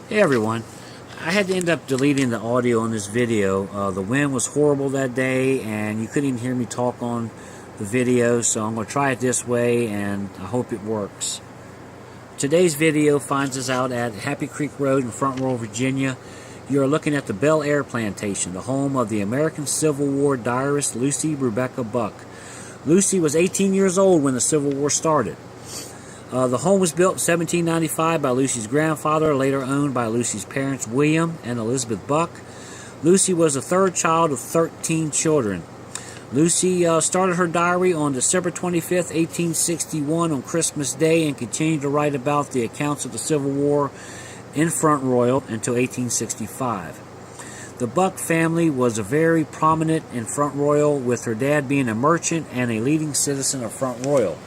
Hey everyone, I had to end up deleting the audio on this video. The wind was horrible that day and you couldn't even hear me talk on the video, so I'm going to try it this way and I hope it works. Today's video finds us out at Happy Creek Road in Front Royal, Virginia. You are looking at the Bel Air Plantation, the home of the American Civil War diarist Lucy Rebecca Buck. Lucy was 18 years old when the Civil War started. The home was built in 1795 by Lucy's grandfather, later owned by Lucy's parents, William and Elizabeth Buck. Lucy was the third child of 13 children. Lucy started her diary on December 25th, 1861 on Christmas Day and continued to write about the accounts of the Civil War in Front Royal until 1865. The Buck family was very prominent in Front Royal, with her dad being a merchant and a leading citizen of Front Royal.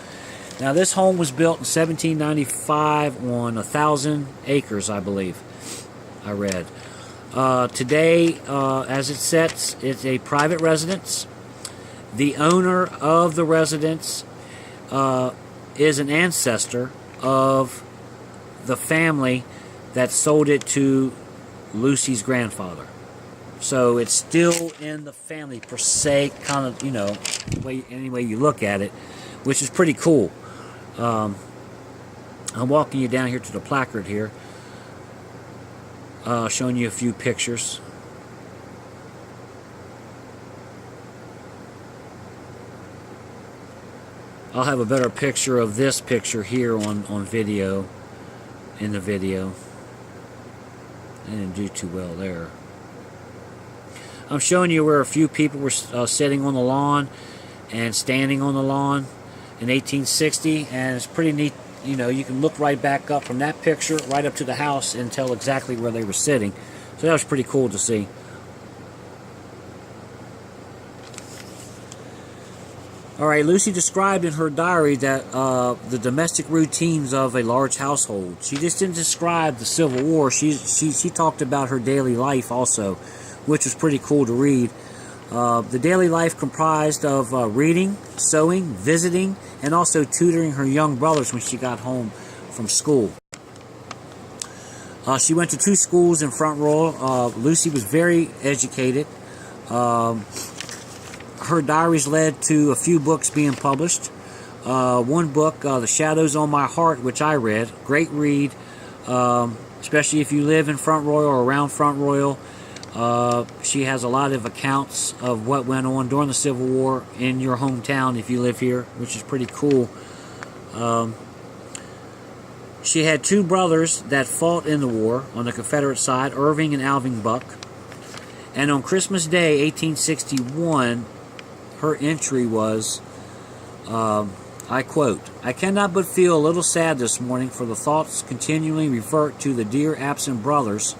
Now, this home was built in 1795 on 1,000 acres, I believe, I read. Today, as it sits, it's a private residence. The owner of the residence is an ancestor of the family that sold it to Lucy's grandfather. So it's still in the family per se, kind of, you know, any way you look at it, which is pretty cool. I'm walking you down here to the placard here, showing you a few pictures. I'll have a better picture of this picture here on video, in the video. I didn't do too well there. I'm showing you where a few people were sitting on the lawn and standing on the lawn in 1860, and it's pretty neat. You know, you can look right back up from that picture right up to the house and tell exactly where they were sitting. So that was pretty cool to see. Alright, Lucy described in her diary that the domestic routines of a large household. She just didn't describe the Civil War. She talked about her daily life also, which was pretty cool to read. The daily life comprised of reading, sewing, visiting, and also tutoring her young brothers when she got home from school. She went to 2 schools in Front Royal. Lucy was very educated. Her diaries led to a few books being published. One book, The Shadows on My Heart, which I read. Great read, especially if you live in Front Royal or around Front Royal. She has a lot of accounts of what went on during the Civil War in your hometown if you live here, which is pretty cool. She had 2 brothers that fought in the war on the Confederate side, Irving and Alvin Buck. And on Christmas Day, 1861, her entry was, I quote, "I cannot but feel a little sad this morning, for the thoughts continually revert to the dear absent brothers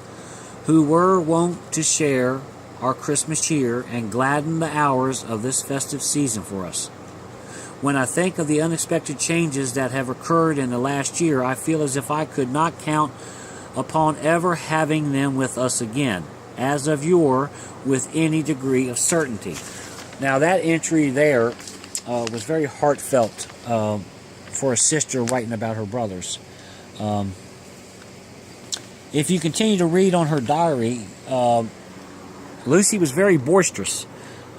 who were wont to share our Christmas cheer and gladden the hours of this festive season for us. When I think of the unexpected changes that have occurred in the last year, I feel as if I could not count upon ever having them with us again, as of yore, with any degree of certainty." Now, that entry there was very heartfelt for a sister writing about her brothers. If you continue to read on her diary, Lucy was very boisterous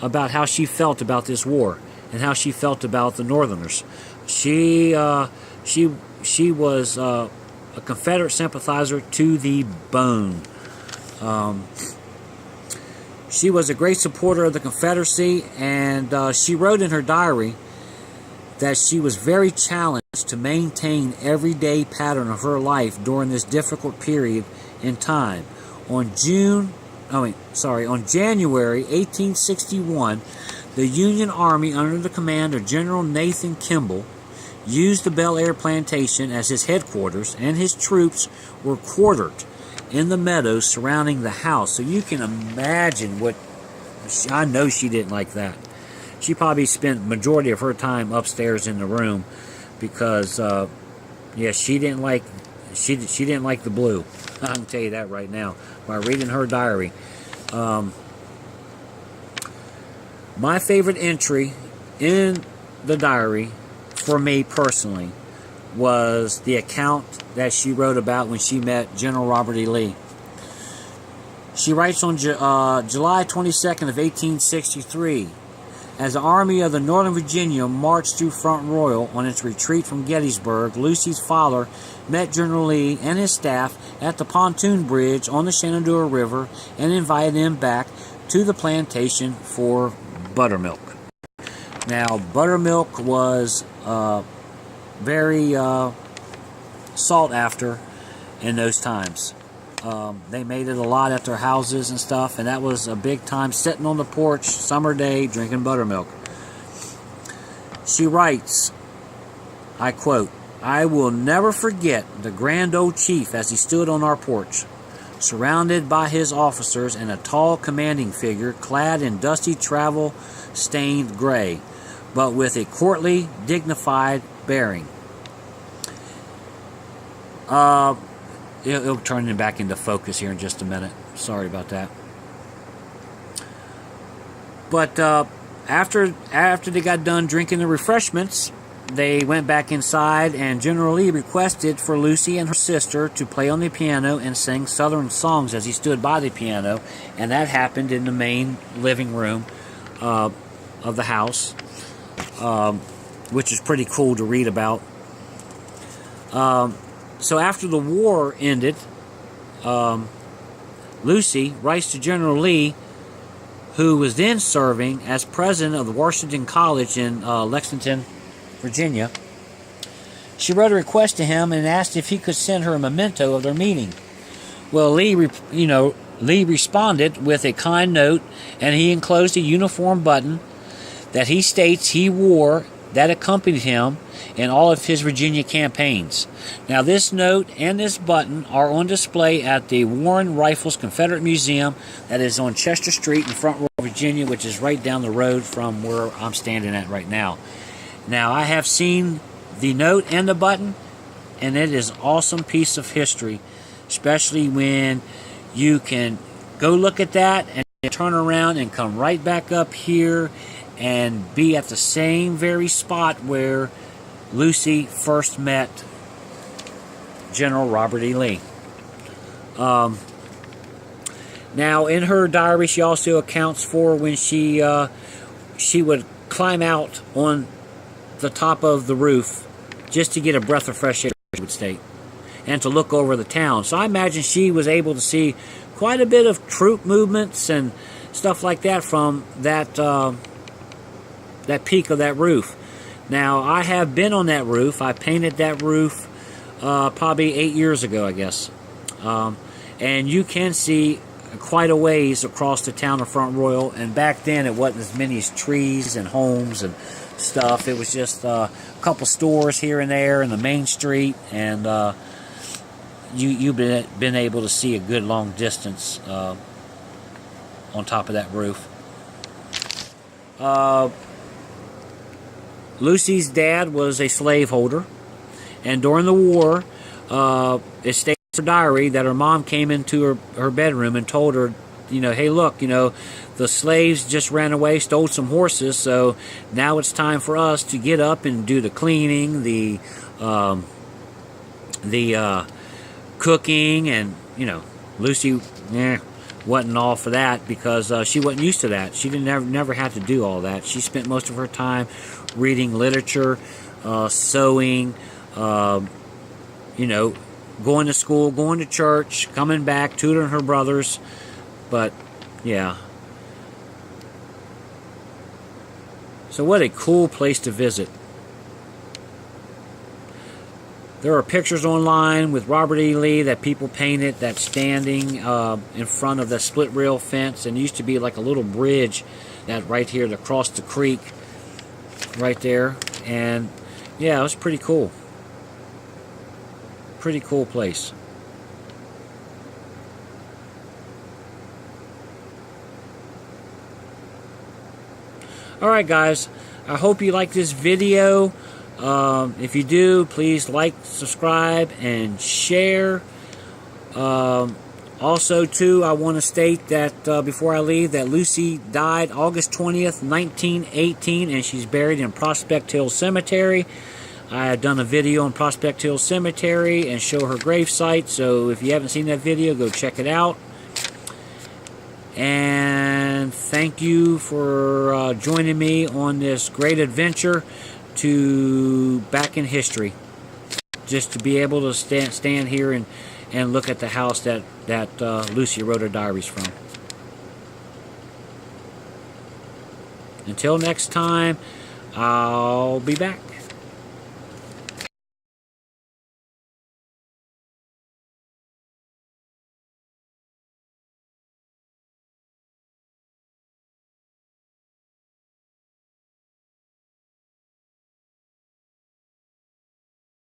about how she felt about this war and how she felt about the Northerners. She was a Confederate sympathizer to the bone. She was a great supporter of the Confederacy, and she wrote in her diary that she was very challenged to maintain everyday pattern of her life during this difficult period in time. On January 1861, the Union Army under the command of General Nathan Kimball used the Bel Air Plantation as his headquarters, and his troops were quartered in the meadows surrounding the house. So you can imagine what, I know she didn't like that. She probably spent majority of her time upstairs in the room because, yeah, she didn't like the blue. I can tell you that right now by reading her diary. My favorite entry in the diary, for me personally, was the account that she wrote about when she met General Robert E. Lee. She writes on July 22nd of 1863, as the Army of the Northern Virginia marched through Front Royal on its retreat from Gettysburg, Lucy's father met General Lee and his staff at the pontoon bridge on the Shenandoah River and invited them back to the plantation for buttermilk. Now, buttermilk was very sought after in those times. They made it a lot at their houses and stuff, and that was a big time, sitting on the porch, summer day, drinking buttermilk. She writes, I quote, "I will never forget the Grand OKeefe as he stood on our porch, surrounded by his officers and a tall commanding figure clad in dusty travel-stained gray, but with a courtly, dignified bearing." It'll turn it back into focus here in just a minute. Sorry about that. But after they got done drinking the refreshments, they went back inside, and General Lee requested for Lucy and her sister to play on the piano and sing Southern songs as he stood by the piano, and that happened in the main living room of the house, which is pretty cool to read about. So after the war ended, Lucy writes to General Lee, who was then serving as president of the Washington College in Lexington, Virginia. She wrote a request to him and asked if he could send her a memento of their meeting. Well, Lee responded with a kind note, and he enclosed a uniform button that he states he wore that accompanied him in all of his Virginia campaigns. Now, this note and this button are on display at the Warren Rifles Confederate Museum that is on Chester Street in Front Royal, Virginia, which is right down the road from where I'm standing at right now. Now, I have seen the note and the button, and it is an awesome piece of history, especially when you can go look at that and turn around and come right back up here and be at the same very spot where Lucy first met General Robert E. Lee. Now, in her diary, she also accounts for when she would climb out on the top of the roof just to get a breath of fresh air, she would state, and to look over the town. So I imagine she was able to see quite a bit of troop movements and stuff like that from that peak of that roof. Now, I have been on that roof. I painted that roof probably 8 years ago, I guess. And you can see quite a ways across the town of Front Royal. And back then, it wasn't as many as trees and homes and stuff. It was just a couple stores here and there in the main street. And you've been able to see a good long distance on top of that roof. Lucy's dad was a slaveholder, and during the war, it states in her diary that her mom came into her bedroom and told her, hey, look, the slaves just ran away, stole some horses, so now it's time for us to get up and do the cleaning, the cooking, and, Lucy, wasn't all for that because she wasn't used to that. She never had to do all that. She spent most of her time reading literature, sewing, going to school, going to church, coming back, tutoring her brothers. But, yeah. So what a cool place to visit. There are pictures online with Robert E. Lee that people painted that's standing in front of the split rail fence, and it used to be like a little bridge that right here to cross the creek right there. And yeah, it was pretty cool. Pretty cool place. Alright guys, I hope you like this video. If you do, please like, subscribe, and share. Also, too, I want to state that before I leave, that Lucy died August 20th, 1918, and she's buried in Prospect Hill Cemetery. I have done a video on Prospect Hill Cemetery and show her gravesite, so if you haven't seen that video, go check it out. And thank you for joining me on this great adventure to back in history. Just to be able to stand here and look at the house that Lucy wrote her diaries from. Until next time, I'll be back.